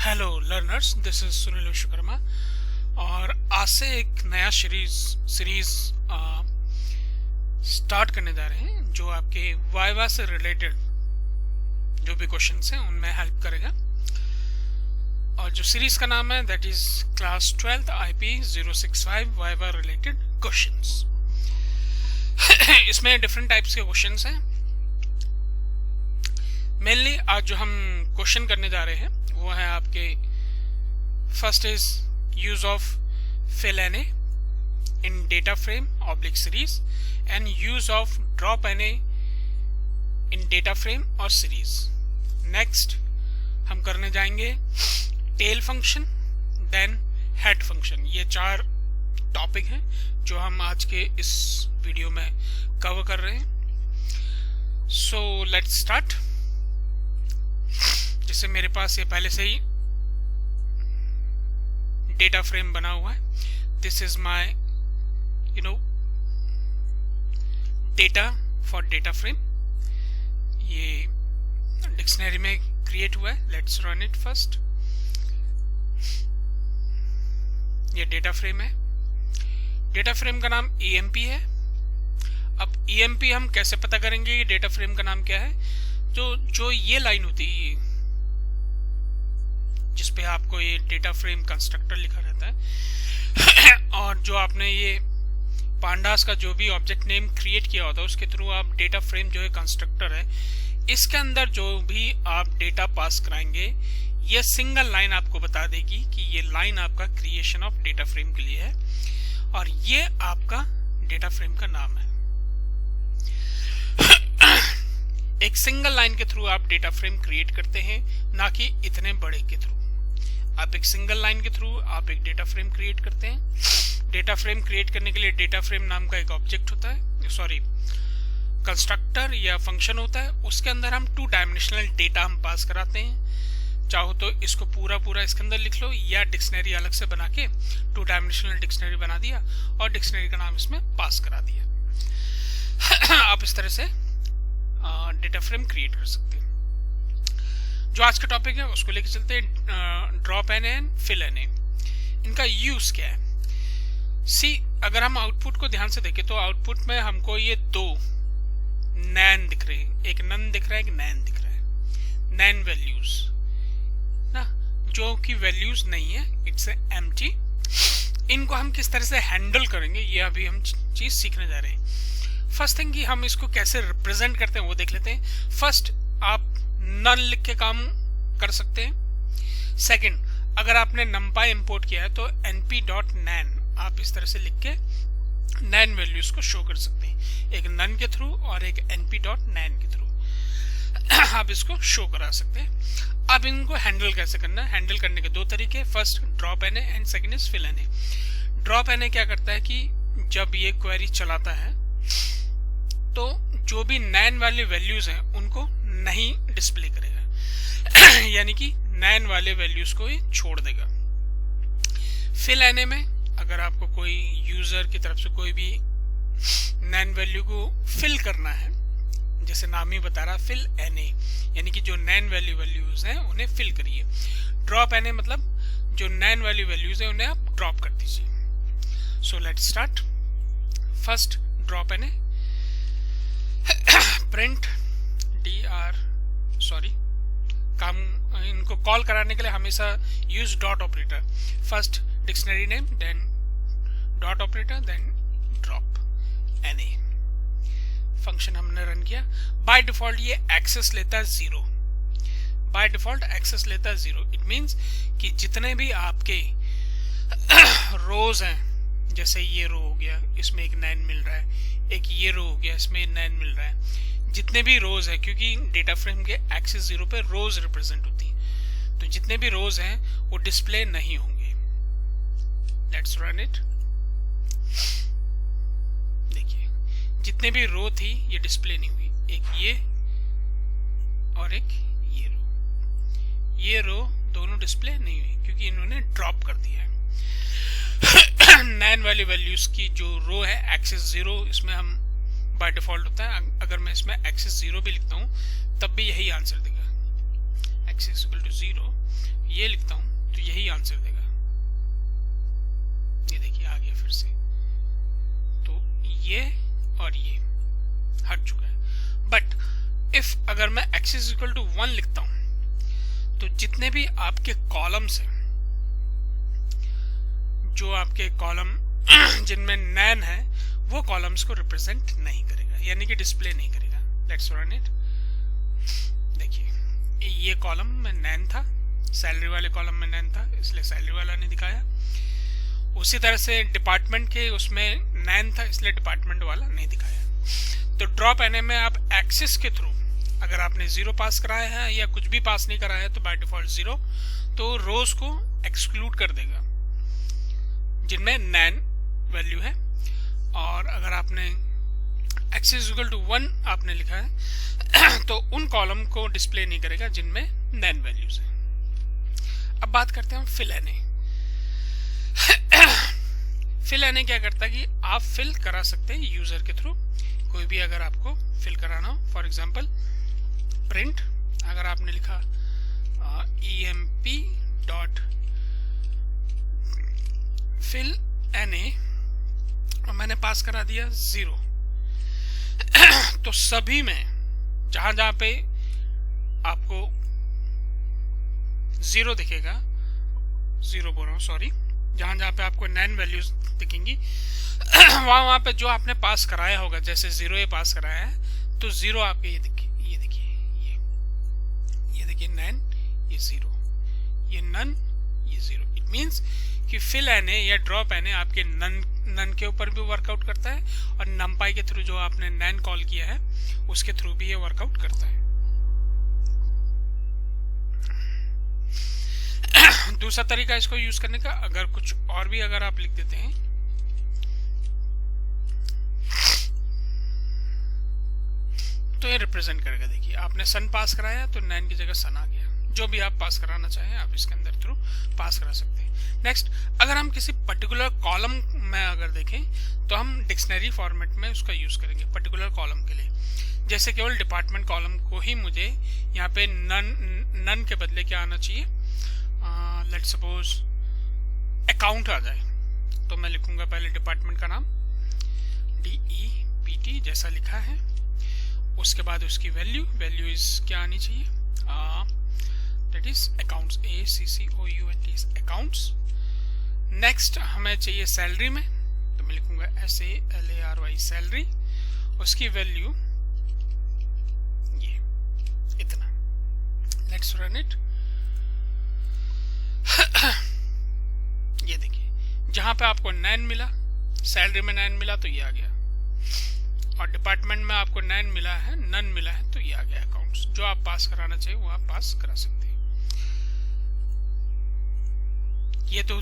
Hello learners, this is Sunil Vishwakarma और आज से एक नया सीरीज स्टार्ट करने जा रहे हैं जो आपके वाइवा से रिलेटेड जो भी क्वेश्चंस हैं उनमें हेल्प करेगा। और जो सीरीज का नाम है that is class 12 IP 065 viva related questions. इसमें डिफरेंट टाइप्स के क्वेश्चंस हैं। मेनली आज जो हम क्वेश्चन करने जा रहे हैं वो है आपके first is use of fill NA in data frame oblique series and use of drop NA in data frame और सीरीज। नेक्स्ट हम करने जाएंगे tail function, then head function. ये 4 टॉपिक हैं जो हम आज के इस वीडियो में कवर कर रहे हैं। सो लेट्स स्टार्ट। जैसे मेरे पास ये पहले से ही डेटा फ्रेम बना हुआ है। This is my data for data frame. ये डिक्शनरी में क्रिएट हुआ है। Let's run it first. ये डेटा फ्रेम है। डेटा फ्रेम का नाम EMP है। अब EMP हम कैसे पता करेंगे कि डेटा फ्रेम का नाम क्या है? जो ये लाइन होती है जिसपे आपको ये डेटा फ्रेम कंस्ट्रक्टर लिखा रहता है और जो आपने ये पांडास का जो भी ऑब्जेक्ट नेम क्रिएट किया होता है उसके थ्रू आप डेटा फ्रेम जो है कंस्ट्रक्टर है, इसके अंदर जो भी आप डेटा पास कराएंगे ये सिंगल लाइन आपको बता देगी कि ये लाइन आपका क्रिएशन ऑफ डेटा फ्रेम के लिए है और ये आपका डेटा फ्रेम का नाम है। एक सिंगल लाइन के थ्रू आप डेटा फ्रेम क्रिएट करते हैं, ना कि इतने बड़े के थ्रू। आप एक सिंगल लाइन के थ्रू आप एक डेटा फ्रेम क्रिएट करते हैं। डेटा फ्रेम क्रिएट करने के लिए डेटा फ्रेम नाम का एक ऑब्जेक्ट होता है, कंस्ट्रक्टर या फंक्शन होता है। उसके अंदर हम 2 डायमेंशनल डेटा हम पास कराते हैं। चाहो तो इसको पूरा इसके अंदर लिख लो या डिक्शनरी अलग से बना के 2 डायमेंशनल डिक्शनरी बना दिया और डिक्शनरी का नाम इसमें पास करा दिया। आप इस तरह से डेटा फ्रेम क्रिएट कर सकते हैं। जो आज का टॉपिक है उसको लेके चलते हैं drop NA and fill NA। इनका यूज क्या है? अगर हम आउटपुट को ध्यान से देखें तो आउटपुट में हमको ये 2 नैन दिख रहे हैं, एक नन दिख रहा है, एक नैन दिख रहा है। नैन वैल्यूज ना, जो कि वैल्यूज नहीं है, इट्स एम्प्टी। इनको हम किस तरह से हैंडल करेंगे ये अभी हम चीज सीखने जा रहे हैं। फर्स्ट थिंग कि हम इसको कैसे रिप्रेजेंट करते हैं वो देख लेते हैं। फर्स्ट आप नन लिख के काम कर सकते हैं। सेकंड, अगर आपने numpy इंपोर्ट किया है तो np.nan आप इस तरह से लिख के नैन वैल्यूज को शो कर सकते हैं, एक नन के थ्रू और एक np.nan के थ्रू आप इसको शो करा सकते हैं। अब इनको हैंडल कैसे करना है? हैंडल करने के 2 तरीके, first drop NA and second is fill NA। Drop NA क्या करता है कि जब ये क्वेरी चलाता है तो जो भी नैन वाले वैल्यूज हैं उनको नहीं डिस्प्ले करेगा यानी कि नैन वाले वैल्यूज को ही छोड़ देगा। fill NA में अगर आपको कोई यूजर की तरफ से कोई भी नैन वैल्यू को फिल करना है, जैसे नाम ही बता रहा fill NA, यानी कि जो नैन वैल्यूज हैं उन्हें फिल करिए। ड्रॉप NA मतलब जो नैन वैल्यूज हैं उन्हें आप ड्रॉप कर दीजिए। So let's start. First drop NA print काम इनको कॉल कराने के लिए हमेशा use dot operator. First dictionary name, then dot operator, then drop NA। Function हमने रन किया। बाय डिफॉल्ट ये एक्सेस लेता है 0। बाय डिफॉल्ट एक्सेस लेता है 0। इट मींस कि जितने भी आपके रोज हैं, जैसे ये रो हो गया इसमें एक नैन मिल रहा है, एक ये रो हो गया इसमें नैन मिल रहा है, जितने भी रोज है, क्योंकि डेटा फ्रेम के एक्सेस 0 पे रोज रिप्रेजेंट होती है, तो जितने भी रोज हैं वो डिस्प्ले नहीं होंगे। Let's run it. देखिए जितने भी रो थी ये डिस्प्ले नहीं हुई, एक ये और एक ये रो दोनों डिस्प्ले नहीं हुई क्योंकि इन्होंने ड्रॉप कर दिया है। नैन वाली वैल्यूज की जो रो है एक्सेस 0, इसमें हम बाय डिफॉल्ट होता है। अगर मैं इसमें एक्सेस 0 भी लिखता हूँ तब भी यही आंसर देगा, एक्सेस इक्वल टू 0। ये लिखता हूं तो यही आंसर देगा। ये देखिए आ गया फिर से, तो ये और ये हट चुका है। बट इफ अगर मैं x इज इक्वल टू 1 लिखता हूं तो जितने भी आपके कॉलम्स हैं, जो आपके कॉलम जिनमें नैन है, वो कॉलम्स को रिप्रेजेंट नहीं करेगा, यानी कि डिस्प्ले नहीं करेगा। Let's run it. देखिए ये कॉलम में नैन था, सैलरी वाले कॉलम में नैन था, इसलिए सैलरी वाला नहीं दिखाया। उसी तरह से डिपार्टमेंट के उसमें नैन था, इसलिए डिपार्टमेंट वाला नहीं दिखाया। तो ड्रॉप एनए में आप एक्सेस के थ्रू अगर आपने 0 पास कराया है या कुछ भी पास नहीं कराया है तो बाय डिफॉल्ट 0, तो रोज को एक्सक्लूड कर देगा जिनमें नैन वैल्यू है। और अगर आपने x इज इक्वल टू 1 आपने लिखा है तो उन कॉलम को डिस्प्ले नहीं करेगा जिनमें नैन वैल्यूज है। अब बात करते हैं फिल एनए। फिल एनए क्या करता है कि आप फिल करा सकते हैं यूजर के थ्रू, कोई भी अगर आपको फिल कराना हो। फॉर एग्जांपल प्रिंट, अगर आपने लिखा emp डॉट फिल एनए और मैंने पास करा दिया 0, तो सभी में जहां जहां पे आपको 0 दिखेगा, 0 बोल रहा हूं सॉरी, जहां जहां पे आपको नैन वैल्यूज दिखेंगी वहां पे जो आपने पास कराया होगा, जैसे 0 ये पास कराया है तो 0 आपके ये देखिए नैन, ये 0, ये नन, ये 0। इट मींस कि फिल एनए या ड्रॉप एनए आपके नन के ऊपर भी वर्कआउट करता है और नमपाई के थ्रू जो आपने नैन कॉल किया है उसके थ्रू भी ये वर्कआउट करता है। दूसरा तरीका इसको यूज करने का, अगर कुछ और भी अगर आप लिख देते हैं, तो ये रिप्रेजेंट करेगा। देखिए आपने सन पास कराया तो नैन की जगह सन आ गया। जो भी आप पास कराना चाहें आप इसके अंदर थ्रू पास करा सकते हैं। नेक्स्ट, अगर हम किसी पर्टिकुलर कॉलम में अगर देखें तो हम डिक्शनरी फॉर्मेट में उसका यूज करेंगे पर्टिकुलर कॉलम के लिए। जैसे केवल डिपार्टमेंट कॉलम को ही मुझे यहाँ पे नन के बदले क्या आना चाहिए, लेट्स सपोज अकाउंट आ जाए, तो मैं लिखूंगा पहले डिपार्टमेंट का नाम DEPT जैसा लिखा है, उसके बाद उसकी वैल्यू इज क्या आनी चाहिए, that is accounts, ACCOUNT accounts. Next हमें चाहिए सैलरी में, तो मैं लिखूंगा SALARY सैलरी, उसकी वैल्यू ये इतना। Let's run it. ये देखिए जहां पे आपको नैन मिला, सैलरी में नैन मिला तो ये आ गया, और डिपार्टमेंट में आपको नैन मिला है, नन मिला है तो ये आ गया अकाउंट्स। जो आप पास कराना चाहिए वो आप पास करा सकते हैं। ये तो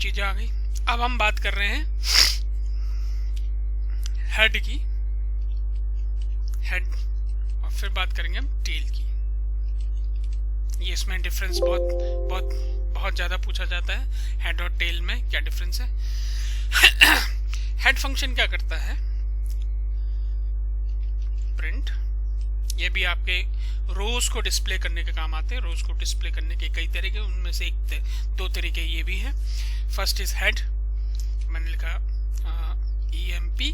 चीजें आ गई। अब हम बात कर रहे हैं हेड की, हेड, और फिर बात करेंगे हम टेल की। ये इसमें डिफरेंस बहुत ज्यादा पूछा जाता है, हेड और टेल में क्या डिफरेंस है। हेड फंक्शन क्या करता है, प्रिंट, ये भी आपके रोज को डिस्प्ले करने के काम आते हैं। रोज को डिस्प्ले करने के कई तरीके, उनमें से दो तरीके ये भी हैं। फर्स्ट इज हेड, मैंने लिखा EMP।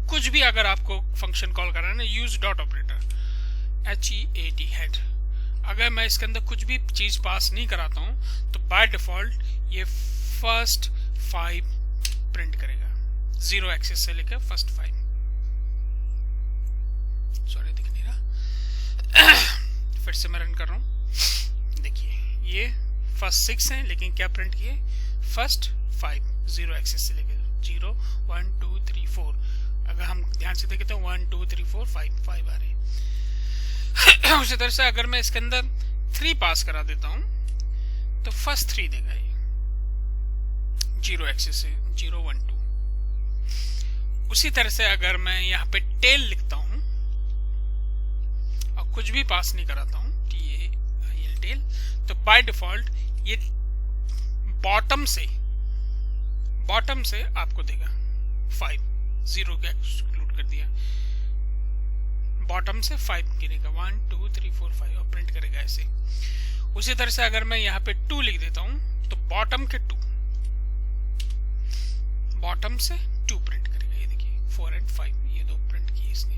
कुछ भी अगर आपको फंक्शन कॉल करना है ना, use dot operator, HEAD head. अगर मैं इसके अंदर कुछ भी चीज पास नहीं कराता हूं तो बाय डिफॉल्ट ये फर्स्ट 5 प्रिंट करेगा, 0 एक्सेस से लेकर फर्स्ट 5। सॉरी दिख नहीं रहा, फिर से मैं रन कर रहा हूं। देखिए ये फर्स्ट 6 हैं, लेकिन क्या प्रिंट किए, फर्स्ट 5, 0 एक्सेस से लेकर 0 1 2 3 4। अगर हम ध्यान से देखें तो 1 2 3 4 5 आ रहे हैं। उसी तरह से अगर मैं इसके अंदर 3 पास करा देता हूं तो फर्स्ट 3 देगा ये, 0 एक्सेस से 0 1 2। उसी तरह से अगर मैं यहाँ पे टेल लिखता हूं और कुछ भी पास नहीं कराता हूं, TAIL टेल, तो बाय डिफॉल्ट ये बॉटम से आपको देगा 5, 0 का एक्सक्लूड कर दिया, बॉटम से 5 गिनेगा, 1 2 3 4 5 और प्रिंट करेगा ऐसे। उसी तरह से अगर मैं यहाँ पे 2 लिख देता हूं तो बॉटम के 2, बॉटम से 2 प्रिंट करेगा। ये देखिए 4 और 5 ये 2 प्रिंट किए इसने,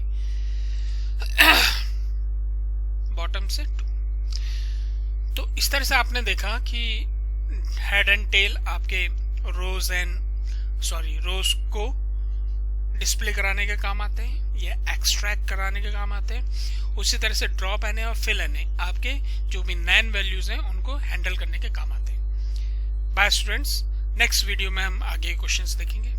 बॉटम से 2। तो इस तरह से आपने देखा कि हेड एंड टेल आपके रोज को डिस्प्ले कराने के काम आते हैं या एक्सट्रैक्ट कराने के काम आते हैं। उसी तरह से ड्रॉप एन और फिल एन आपके जो भी नैन वैल्यूज हैं उनको हैंडल करने के काम आते हैं। बाय स्टूडेंट्स, नेक्स्ट वीडियो में हम आगे क्वेश्चंस देखेंगे।